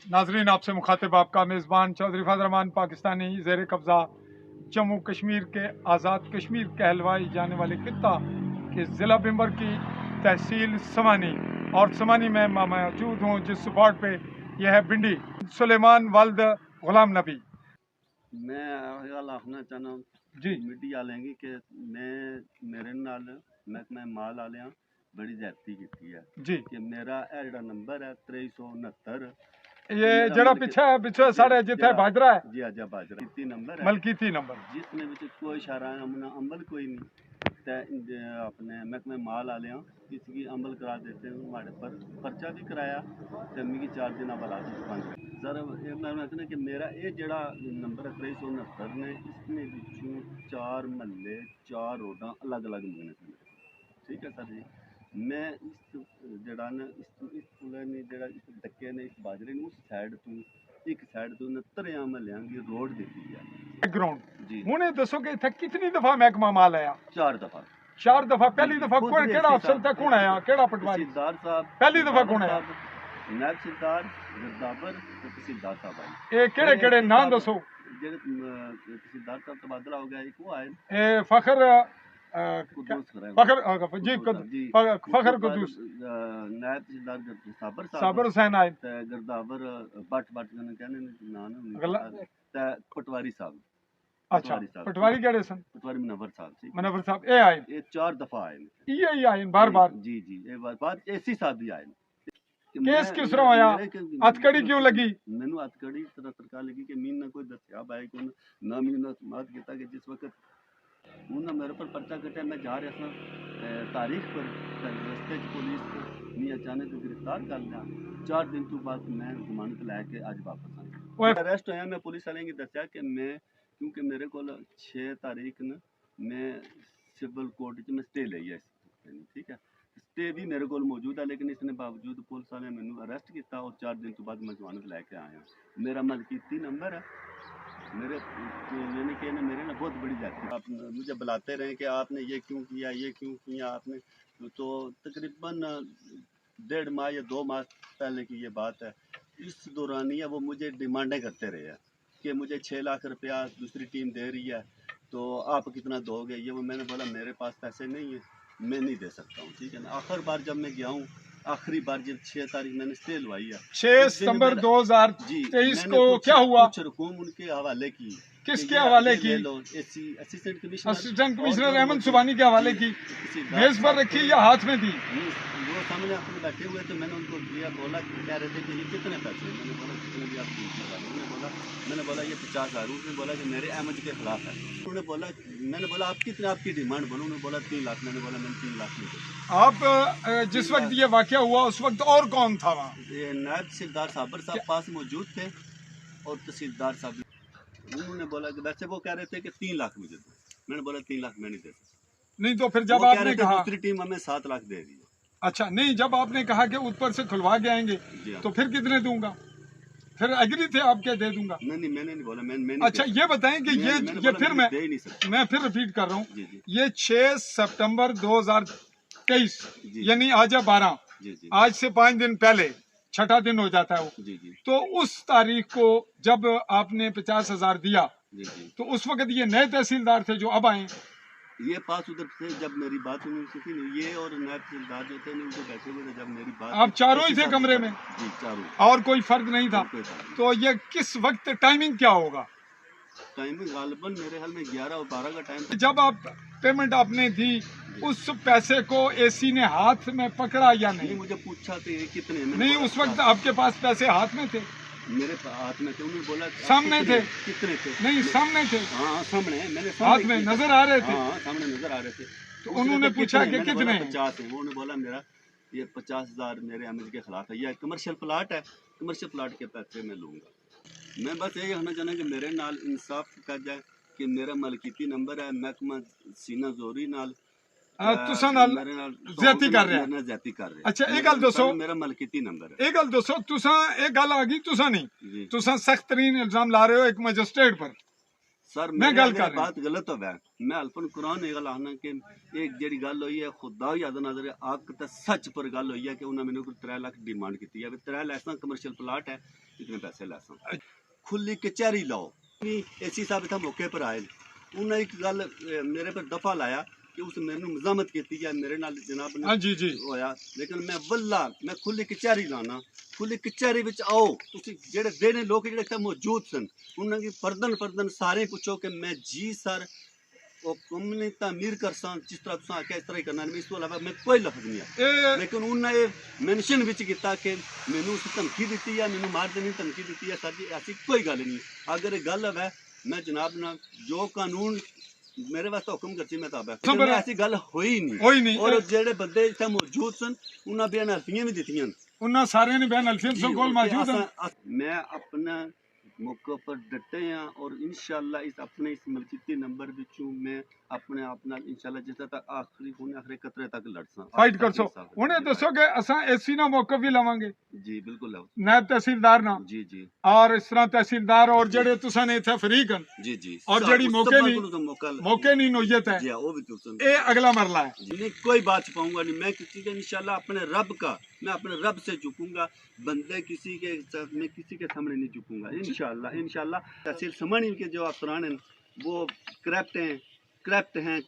नाजरीन, आपसे मुखातिब आपका मेज़बान चौधरी फजल रहमान पाकिस्तानी ज़ेर कब्ज़ा जम्मू कश्मीर के आज़ाद कश्मीर कहलवाई जाने वाले खित्ता के ज़िला बिम्बर की तहसील समानी और समानी में मौजूद हूँ, जिस स्पॉट पे यह है बिंडी सुलेमान वाल्द गुलाम नबी। मैं गल आखना चाहना जी मीडिया वाले कि मेरे नाल मैं माल वाले बड़ी ज्यादती की है जी। कि मेरा जेड़ा नंबर है 2369 ये जड़ा पिछे साढ़े जिथे बाजरा है जी अजा बाजरा किती नंबर है मलकीती नंबर जिसने विच कोई इशारा अमल कोई नहीं ते अपने महकमे माल वाले इसकी अमल करा देते हैं हमारे पर पर्चा भी कराया ते मिगी 4 दिन बला बंद सर मैं कहना कि मेरा ये जड़ा नंबर है 2369 ने इसने विचों 4 महल्ले 4 रोडां अलग अलग मंगने सन। ठीक है सर जी, मैं इस जड़ा न इस पुले ने जड़ा इस डक्के ने इस बाजरे ने उस साइड तो एक साइड तो 69 महल्लियां की रोड दी है ग्राउंड जी। हुणे दसो कि इत्थे कितनी दफा महकमा माल आया? 4 दफा। 4 दफा। पहली दफा कौन केड़ा अफसर था, कौन आया, केड़ा पटवारी? तहसीलदार साहब। पहली दफा कौन आया? नायब तहसीलदार गिरदावर ते तहसीलदार साहब आए। ये केड़े केड़े नाम दसो? जेड़े तहसीलदार साहब तबादला हो गया एक वो आए ए फखर फखर जी फखर कुदूस। नायब तहसीलदार साबर हुसैन आए ते गिरदावर बट कहने नाम ते पटवारी साहब। अच्छा, पटवारी केड़े सन? पटवारी मुनव्वर साहब। मुनव्वर साहब ए आए, ये 4 दफा आए ये ही आए बार बार। जी जी, ये बार एसी साहब भी आए। केस किस तरह होया? हथकड़ी क्यों लगी? मैनू हथकड़ी तरह लगी कि मीन ना कोई दस्या बाइक ना मीन समात किया कि जिस वक्त उन्होंने मेरे पर पर्चा कटा मैं जा रहा था तारीख पर रस्ते पुलिस मैं अचानक गिरफ्तार कर लिया। 4 दिन तो बाद मैं जमानत लैके अज वापस आया। अरेस्ट होया मैं पुलिस वाले की दस्या कि मैं क्योंकि मेरे को 6 तारीख न मैं सिविल कोर्ट में स्टे ली है। ठीक है, स्टे भी मेरे को मौजूद है, लेकिन इसने बावजूद पुलिस वाले मैंने अरेस्ट किया और 4 दिन तो बाद मैं जमानत लैके आया। मेरा मलकीती नंबर है मेरे यानी कि मेरे ना बहुत बड़ी जाती है। आप मुझे बुलाते रहे कि आपने ये क्यों किया, ये क्यों किया आपने, तो तकरीबन 1.5 माह या 2 माह पहले की ये बात है। इस दौरानिया वो मुझे डिमांडें करते रहे हैं कि मुझे 6 लाख रुपया दूसरी टीम दे रही है तो आप कितना दोगे। ये वो मैंने बोला मेरे पास पैसे नहीं है, मैं नहीं दे सकता हूँ। ठीक है ना। आखिर बार जब मैं गया हूँ, आखिरी बार जब 6 तारीख मैंने स्टे लवाई है 6 सितंबर 2023 को क्या हुआ? कुछ रकूम उनके हवाले की। किसके हवाले की? असिस्टेंट कमिश्नर अहमद सुबानी के हवाले की। मेज पर रखी या हाथ में दी? वो सामने अपने बैठे हुए तो मैंने उनको दिया, बोला कह रहे थे कि ये कितने पैसे? मैंने बोला कितने भी आप मैंने बोला ये 50,000। उसने बोला कि मेरे अहमद के खिलाफ है। उन्होंने बोला, मैंने बोला आप कितने आपकी डिमांड बोलो। उन्होंने बोला 3 लाख। मैंने बोला मैंने 3 लाख नहीं दे। आप जिस वक्त ये वाकया हुआ उस वक्त और कौन था वहाँ? ये नायब तहसीलदार साबर साहब पास मौजूद थे और तहसीलदार साहब। उन्होंने बोला कि वैसे वो कह रहे थे कि 3 लाख मुझे दो। मैंने बोला 3 लाख मैं नहीं दे सकता। नहीं तो फिर जब आपने कहा दूसरी टीम हमें 7 लाख दे रही है। अच्छा नहीं, जब आपने कहा कि ऊपर से खुलवा के आएंगे तो फिर कितने दूंगा? फिर एग्री थे आप क्या दे दूंगा? नहीं मैंने नहीं बोला। मैं अच्छा ये बताएं कि ये फिर मैं फिर रिपीट कर रहा हूँ, ये 6 सितंबर 2023 यानी आज है 12, आज से 5 दिन पहले 6ठा दिन हो जाता है वो। तो उस तारीख को जब आपने 50,000 दिया तो उस वक्त ये नए तहसीलदार थे जो अब आए। ये पास उधर से जब मेरी बात हुई थी, ये और नायब तहसीलदार जो थे उनको बैठे हुए थे जब मेरी बात। आप चारों ही थे कमरे में? जी चारों, और कोई फर्क नहीं था। तो ये किस वक्त टाइमिंग क्या होगा? टाइमिंग गालबन मेरे हाल में 11 और 12 का टाइम। जब आप पेमेंट आपने दी उस पैसे को एसी ने हाथ में पकड़ा या नहीं? मुझे पूछा थे कितने। नहीं उस वक्त आपके पास पैसे हाथ में थे? मेरे हाथ में थे। उन्होंने बोला सामने थे? कितने थे? नहीं सामने थे। हाँ सामने मेरे हाथ में नजर आ रहे थे? हाँ सामने नजर आ रहे थे। तो उन्होंने पूछा कि कितने? 50 है। उन्होंने बोला मेरा ये 50,000 मेरे अहमद के खिलाफ है। यह कमर्शियल प्लाट है, कमर्शियल प्लाट के पैसे मैं लूँगा। मैं बस यही कहना चाहना कि मेरे नाल इंसाफ कर जाए कि मेरा मलकीती नंबर है महकमा सीना जोरी नाल तुसा नाल ज्यादती कर रहे हैं। ज्यादती कर रहे हैं। अच्छा एक गल दसो, मेरा मलकीती नंबर है। एक गल दसो, तुसा एक गल आ गई, तुसा नहीं तुसा सख्त तरीन इल्जाम ला रहे हो एक मजिस्ट्रेट पर। سر میں میرے گل اگر کر رہا بات غلط ہوئے میں الفن قرآن یہ گل آخنا کہ ایک جڑی گل ہوئی ہے خدا یاد نظر آگ تے سچ پر گل ہوئی ہے کہ انہوں نے میرے کو 3 لاکھ ڈیمانڈ کی ہے 3 لاکھ کمرشل پلاٹ ہے اتنے پیسے لے سا کھلی کچہری لاؤ اے سی صاحب اتنا موقع پر آئے انہوں نے ایک گل میرے پر دفعہ لایا کہ اس میرے مزاحمت کی ہے میرے نال جناب نے جی ہویا لیکن میں واللہ میں کھلی کچہری لانا کھلی کچہری وچ آؤ تسی جڑے دینے لوگ جڑے اتنے موجود سن انہوں نے فردن فردن سارے پوچھو کہ میں جی سر وہ کم نے تعمیر کرساں جس طرح تساں آکھیا اس طرح ہی کرنا اس تو علاوہ میں کوئی لفظ نہیں ہے لیکن انہوں نے مینشن وچ کیتا کہ مینوں اس دھمکی دیتی ہے مینوں مار دینے دھمکی دیتی ہے سر جی ایسی کوئی گل نہیں اگر یہ گل ہے میں جناب نہ جو قانون میرے واسطے حکم کرتی میں تابع لیکن ایسی گل ہوئی نہیں اور جڑے بندے اتنے موجود سن انہاں بیان حلفیاں بھی دتیاں انہاں سارے نے بیان الفیم سو کول موجود ہیں میں اپنا موقع پر ڈٹے ہیں اور انشاءاللہ اس اپنے اس ملکیتی نمبر وچوں میں اپنے آپ نال انشاءاللہ جس تک آخری قطرے تک لڑساں فائٹ کرسو انہیں دسو کہ اساں ایسی نہ موقع بھی لواں گے جی بالکل نائب تحصیلدار نہ جی جی اور اس طرح تحصیلدار اور جڑے تساں نے ایتھے فریق ہیں جی جی اور جڑی موقع نہیں نوعیت ہے جی وہ بھی تو اے اگلا مرلہ ہے نہیں کوئی بات چھپاؤں گا نہیں میں کسی کا انشاءاللہ اپنے رب کا میں اپنے رب سے جھکوں گا بندے کسی کے میں کسی کے سامنے نہیں جھکوں گا انشاءاللہ تحصیل سمانی کے جو افسران ہیں وہ کرپٹ ہیں